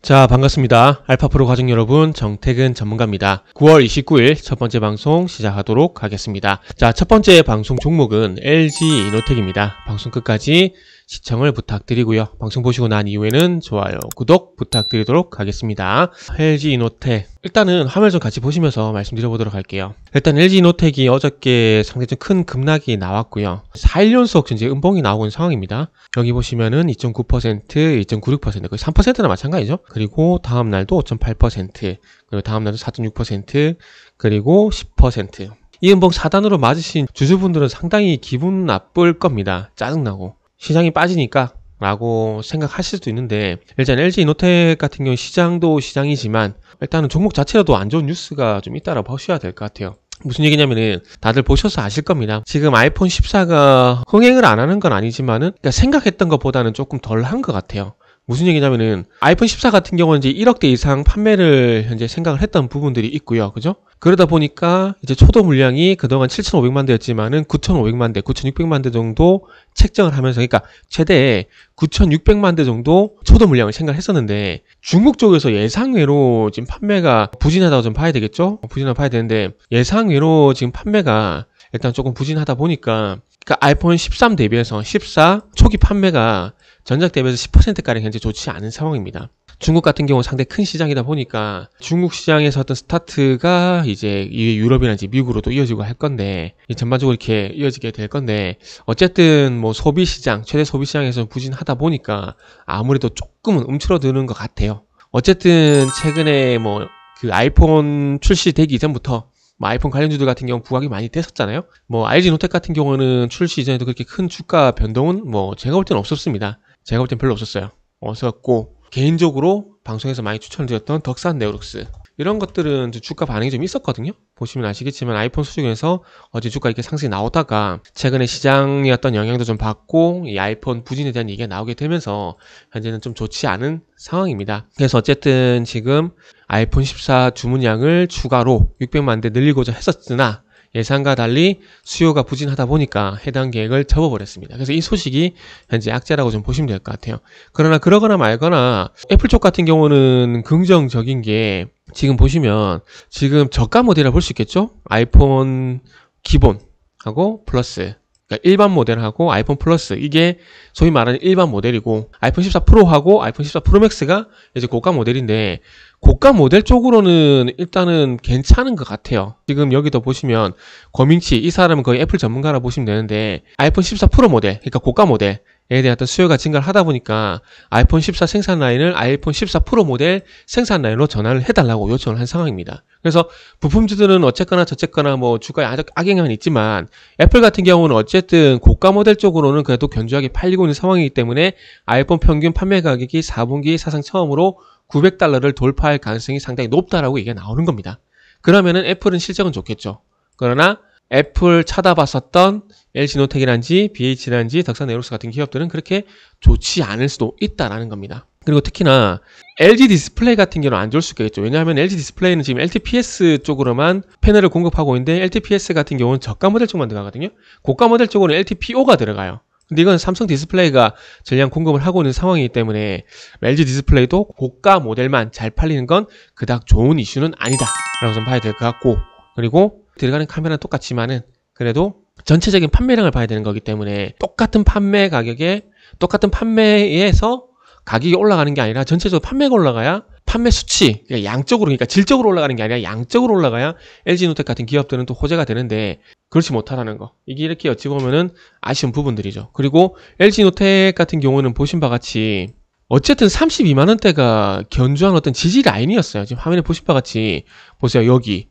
자, 반갑습니다. 알파프로 가족 여러분, 정태근 전문가입니다. 9월 29일 첫 번째 방송 시작하도록 하겠습니다. 자, 첫 번째 방송 종목은 LG이노텍입니다. 방송 끝까지 시청을 부탁드리고요. 방송 보시고 난 이후에는 좋아요, 구독 부탁드리도록 하겠습니다. LG이노텍, 일단은 화면 좀 같이 보시면서 말씀드려보도록 할게요. 일단 LG이노텍이 어저께 상당히 좀 큰 급락이 나왔고요. 4일 연속 이제 음봉이 나오고 있는 상황입니다. 여기 보시면은 2.9%, 2.96%, 거의 3%나 마찬가지죠. 그리고 다음날도 5.8%, 그리고 다음날도 4.6%, 그리고 10%. 이 음봉 4단으로 맞으신 주주분들은 상당히 기분 나쁠 겁니다. 짜증나고. 시장이 빠지니까 라고 생각하실 수도 있는데, 일단 LG이노텍 같은 경우 시장도 시장이지만 일단은 종목 자체로도 안 좋은 뉴스가 좀 있다라고 보셔야 될 것 같아요. 무슨 얘기냐면은 다들 보셔서 아실 겁니다. 지금 아이폰 14가 흥행을 안 하는 건 아니지만은 그러니까 생각했던 것보다는 조금 덜 한 것 같아요. 무슨 얘기냐면은 아이폰 14 같은 경우는 이제 1억대 이상 판매를 현재 생각을 했던 부분들이 있고요. 그죠? 그러다 보니까 이제 초도 물량이 그동안 7,500만 대였지만은 9,500만 대, 9,600만 대 정도 책정을 하면서, 그러니까 최대 9,600만 대 정도 초도 물량을 생각을 했었는데, 중국 쪽에서 예상외로 지금 판매가 부진하다고 좀 봐야 되겠죠? 부진하다고 봐야 되는데, 예상외로 지금 판매가 일단 조금 부진하다 보니까, 그러니까 아이폰 13 대비해서 14 초기 판매가 전작 대비해서 10%가량 현재 좋지 않은 상황입니다. 중국 같은 경우는 상당히 큰 시장이다 보니까 중국 시장에서 어떤 스타트가 이제 유럽이나 미국으로도 이어지고 할 건데, 전반적으로 이렇게 이어지게 될 건데, 어쨌든 뭐 소비 시장, 최대 소비 시장에서 부진하다 보니까 아무래도 조금은 움츠러드는 것 같아요. 어쨌든 최근에 뭐 그 아이폰 출시되기 이전부터 뭐 아이폰 관련주들 같은 경우 부각이 많이 됐었잖아요. 뭐 LG노텍 같은 경우는 출시 이전에도 그렇게 큰 주가 변동은 뭐 제가 볼 때는 없었습니다. 제가 볼 땐 별로 없었어요. 없었고, 개인적으로 방송에서 많이 추천드렸던 덕산 네오룩스, 이런 것들은 주가 반응이 좀 있었거든요. 보시면 아시겠지만 아이폰 수준에서 어제 주가 이렇게 상승이 나오다가 최근에 시장의 어떤 영향도 좀 받고 이 아이폰 부진에 대한 얘기가 나오게 되면서 현재는 좀 좋지 않은 상황입니다. 그래서 어쨌든 지금 아이폰 14 주문량을 추가로 600만 대 늘리고자 했었으나 예상과 달리 수요가 부진하다 보니까 해당 계획을 접어버렸습니다. 그래서 이 소식이 현재 악재라고 좀 보시면 될 것 같아요. 그러나 그러거나 말거나 애플 쪽 같은 경우는 긍정적인 게, 지금 보시면 지금 저가 모델이라 볼 수 있겠죠? 아이폰 기본하고 플러스, 그러니까 일반 모델하고 아이폰 플러스, 이게 소위 말하는 일반 모델이고, 아이폰 14 프로하고 아이폰 14 프로 맥스가 이제 고가 모델인데, 고가 모델 쪽으로는 일단은 괜찮은 것 같아요. 지금 여기도 보시면 고민치, 이 사람은 거의 애플 전문가라 보시면 되는데, 아이폰 14 프로 모델, 그러니까 고가 모델에 대한 어떤 수요가 증가를 하다 보니까 아이폰 14 생산 라인을 아이폰 14 프로 모델 생산 라인으로 전환을 해달라고 요청을 한 상황입니다. 그래서 부품주들은 어쨌거나 저쨌거나 뭐 주가에 악영향은 있지만, 애플 같은 경우는 어쨌든 고가 모델 쪽으로는 그래도 견조하게 팔리고 있는 상황이기 때문에 아이폰 평균 판매 가격이 4분기 사상 처음으로 $900를 돌파할 가능성이 상당히 높다라고 얘기가 나오는 겁니다. 그러면은 애플은 실적은 좋겠죠. 그러나 애플 쳐다봤었던 LG노텍이란지 BH란지 덕산 네오룩스 같은 기업들은 그렇게 좋지 않을 수도 있다라는 겁니다. 그리고 특히나 LG 디스플레이 같은 경우는 안 좋을 수 있겠죠. 왜냐하면 LG 디스플레이는 지금 LTPS 쪽으로만 패널을 공급하고 있는데, LTPS 같은 경우는 저가 모델 쪽만 들어가거든요. 고가 모델 쪽으로는 LTPO가 들어가요. 근데 이건 삼성 디스플레이가 전량 공급을 하고 있는 상황이기 때문에 LG 디스플레이도 고가 모델만 잘 팔리는 건 그닥 좋은 이슈는 아니다 라고 좀 봐야 될 것 같고, 그리고 들어가는 카메라는 똑같지만은 그래도 전체적인 판매량을 봐야 되는 거기 때문에 똑같은 판매 가격에, 똑같은 판매에서 가격이 올라가는 게 아니라 전체적으로 판매가 올라가야, 판매 수치, 그러니까 양적으로, 그러니까 질적으로 올라가는 게 아니라 양적으로 올라가야 LG노텍 같은 기업들은 또 호재가 되는데, 그렇지 못하다는 거. 이게 이렇게 어찌 보면은 아쉬운 부분들이죠. 그리고 LG노텍 같은 경우는 보신 바와 같이 어쨌든 32만원대가 견주한 어떤 지지 라인이었어요. 지금 화면에 보신 바와 같이 보세요. 여기,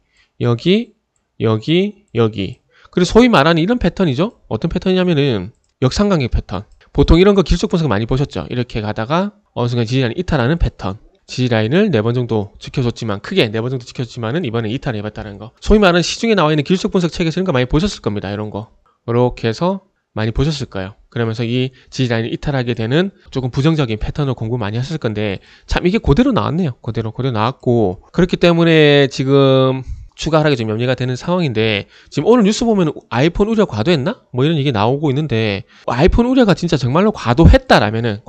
그리고 소위 말하는 이런 패턴이죠. 어떤 패턴이냐면은 역삼각형 패턴. 보통 이런 거 기술적 분석 많이 보셨죠. 이렇게 가다가 어느 순간 지지라인이 이탈하는 패턴. 지지라인을 4번 정도 지켜줬지만, 크게 4번 정도 지켜줬지만은 이번에 이탈을 해봤다는 거. 소위 말하는 시중에 나와 있는 기술적 분석 책에서 이런 거 많이 보셨을 겁니다. 이런 거. 이렇게 해서 많이 보셨을 거예요. 그러면서 이 지지라인을 이탈하게 되는 조금 부정적인 패턴을 공부 많이 하셨을 건데, 참 이게 그대로 나왔네요. 그대로 나왔고, 그렇기 때문에 지금 추가 하락이 좀 염려가 되는 상황인데, 지금 오늘 뉴스 보면 아이폰 우려 과도했나? 뭐 이런 얘기 나오고 있는데, 아이폰 우려가 진짜 정말로 과도했다라면은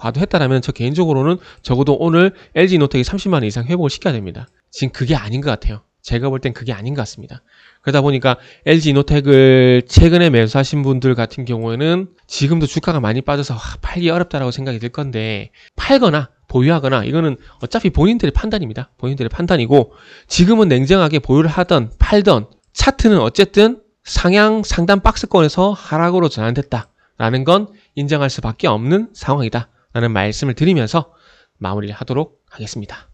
저 개인적으로는 적어도 오늘 LG이노텍이 30만원 이상 회복을 시켜야 됩니다. 지금 그게 아닌 것 같아요. 제가 볼 땐 그게 아닌 것 같습니다. 그러다 보니까 LG이노텍을 최근에 매수하신 분들 같은 경우에는 지금도 주가가 많이 빠져서 팔기 어렵다라고 생각이 들 건데, 팔거나 보유하거나, 이거는 어차피 본인들의 판단입니다. 본인들의 판단이고, 지금은 냉정하게 보유를 하던 팔던 차트는 어쨌든 상향 상단 박스권에서 하락으로 전환됐다라는 건 인정할 수밖에 없는 상황이다 라는 말씀을 드리면서 마무리를 하도록 하겠습니다.